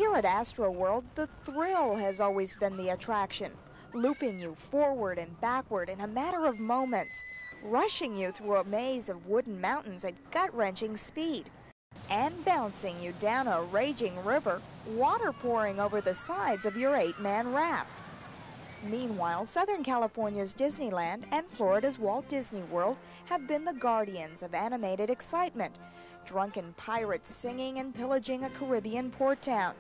Here at Astro World, the thrill has always been the attraction, looping you forward and backward in a matter of moments, rushing you through a maze of wooden mountains at gut-wrenching speed, and bouncing you down a raging river, water pouring over the sides of your 8-man raft. Meanwhile, Southern California's Disneyland and Florida's Walt Disney World have been the guardians of animated excitement, drunken pirates singing and pillaging a Caribbean port town,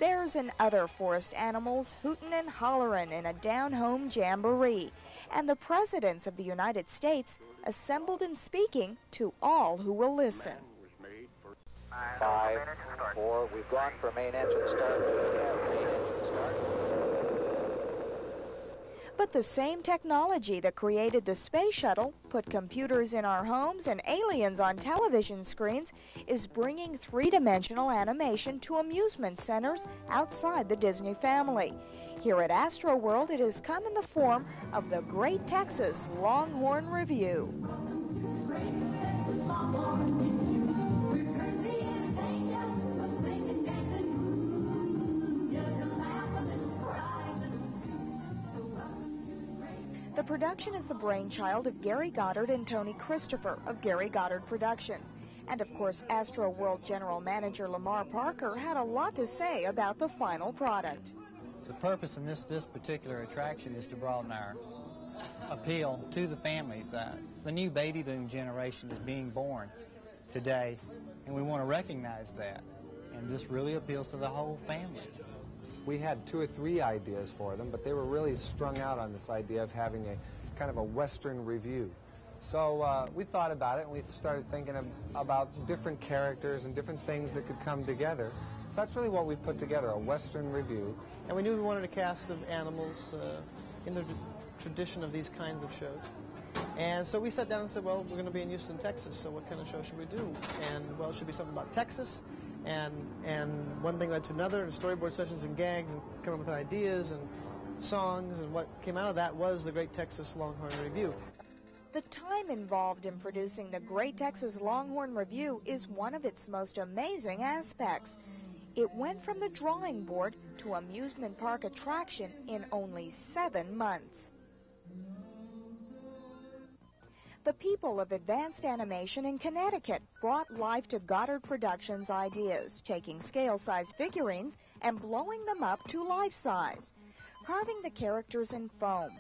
bears and other forest animals hootin' and hollerin' in a down-home jamboree, and the presidents of the United States assembled and speaking to all who will listen. 5, 4, we've gone for main engine start. But the same technology that created the space shuttle, put computers in our homes and aliens on television screens, is bringing three-dimensional animation to amusement centers outside the Disney family. Here at Astro World, it has come in the form of the Great Texas Longhorn Review. Welcome to the Great Texas Longhorn Review. We're currently entertained, we'll sing and dance and move. You to laugh a little, cry a little too. So welcome to the Great. The production is the brainchild of Gary Goddard and Tony Christopher of Gary Goddard Productions. And of course, Astro World General Manager Lamar Parker had a lot to say about the final product. The purpose in this particular attraction is to broaden our appeal to the families. The new baby boom generation is being born today, and we want to recognize that. And this really appeals to the whole family. We had 2 or 3 ideas for them, but they were really strung out on this idea of having a kind of a Western review. So we thought about it, and we started thinking about different characters and different things that could come together. So that's really what we put together, a Western review. And we knew we wanted a cast of animals in the tradition of these kinds of shows. And so we sat down and said, well, we're going to be in Houston, Texas, so what kind of show should we do? And, well, it should be something about Texas. And one thing led to another, and storyboard sessions and gags, and coming up with ideas and songs. And what came out of that was the Great Texas Longhorn Review. The time involved in producing the Great Texas Longhorn Review is one of its most amazing aspects. It went from the drawing board to amusement park attraction in only 7 months. The people of Advanced Animation in Connecticut brought life to Goddard Productions' ideas, taking scale-size figurines and blowing them up to life-size, carving the characters in foam,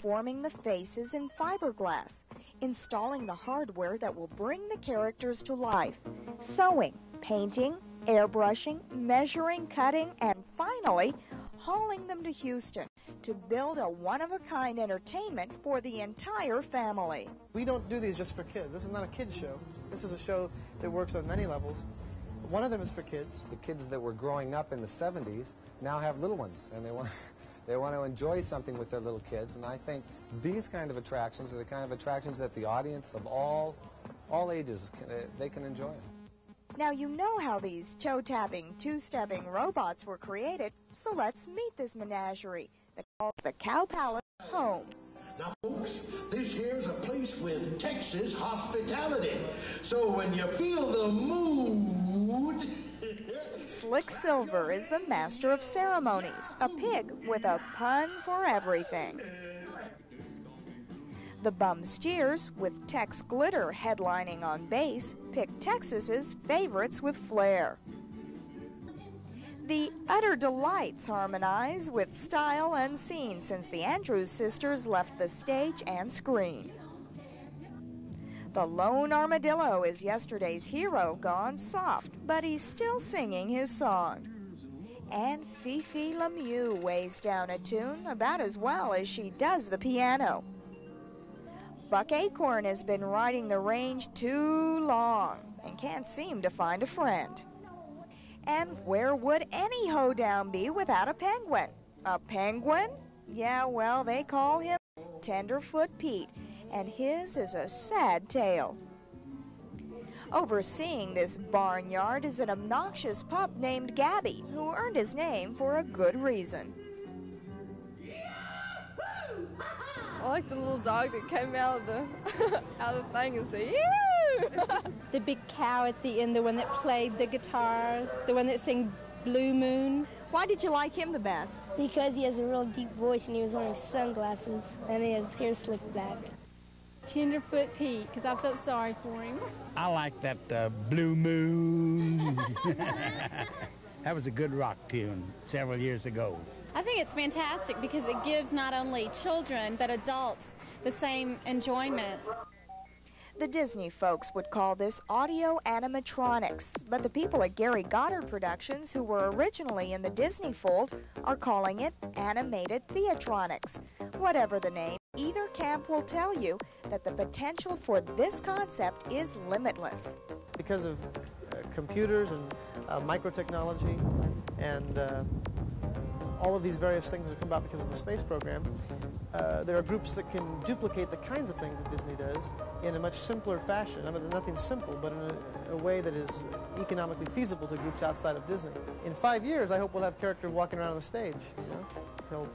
forming the faces in fiberglass, installing the hardware that will bring the characters to life, sewing, painting, airbrushing, measuring, cutting, and finally, hauling them to Houston to build a one-of-a-kind entertainment for the entire family. We don't do these just for kids. This is not a kids show. This is a show that works on many levels. One of them is for kids. The kids that were growing up in the 70s now have little ones, and they want to enjoy something with their little kids. And I think these kind of attractions are the kind of attractions that the audience of all ages, they can enjoy. Now you know how these toe-tapping, two-stepping robots were created, so let's meet this menagerie that calls the Cow Palace home. Now, folks, this here's a place with Texas hospitality. So when you feel the mood... Slick Silver is the master of ceremonies, a pig with a pun for everything. The Bum Steers, with Tex Glitter headlining on bass, pick Texas's favorites with flair. The Utter Delights harmonize with style unseen since the Andrews sisters left the stage and screen. The Lone Armadillo is yesterday's hero gone soft, but he's still singing his song. And Fifi Lemieux weighs down a tune about as well as she does the piano. Buck Acorn has been riding the range too long and can't seem to find a friend. And where would any hoedown be without a penguin? A penguin? Yeah, well, they call him Tenderfoot Pete, and his is a sad tale. Overseeing this barnyard is an obnoxious pup named Gabby, who earned his name for a good reason. I like the little dog that came out of the thing and said, "Yoo!" The big cow at the end, the one that played the guitar, the one that sang Blue Moon. Why did you like him the best? Because he has a real deep voice and he was wearing sunglasses and his hair slicked back. Tenderfoot Pete, because I felt sorry for him. I like that Blue Moon. That was a good rock tune several years ago. I think it's fantastic because it gives not only children but adults the same enjoyment. The Disney folks would call this audio animatronics, but the people at Gary Goddard Productions, who were originally in the Disney fold, are calling it animated theatronics. Whatever the name, either camp will tell you that the potential for this concept is limitless. Because of computers and microtechnology and all of these various things that come about because of the space program, there are groups that can duplicate the kinds of things that Disney does in a much simpler fashion. I mean, there's nothing simple, but in a way that is economically feasible to groups outside of Disney. In 5 years, I hope we'll have character walking around on the stage. You know? He'll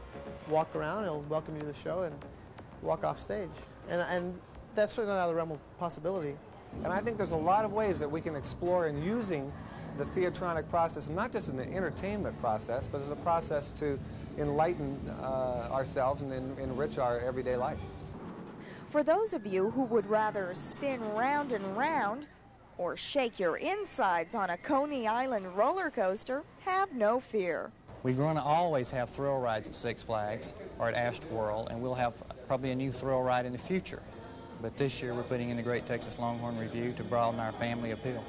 walk around, he'll welcome you to the show, and walk off stage. And that's certainly not out of the realm of possibility. And I think there's a lot of ways that we can explore in using the theatronic process, not just as an entertainment process, but as a process to enlighten ourselves and enrich our everyday life. For those of you who would rather spin round and round or shake your insides on a Coney Island roller coaster, have no fear. We're going to always have thrill rides at Six Flags or at Astro World, and we'll have probably a new thrill ride in the future. But this year we're putting in the Great Texas Longhorn Review to broaden our family appeal.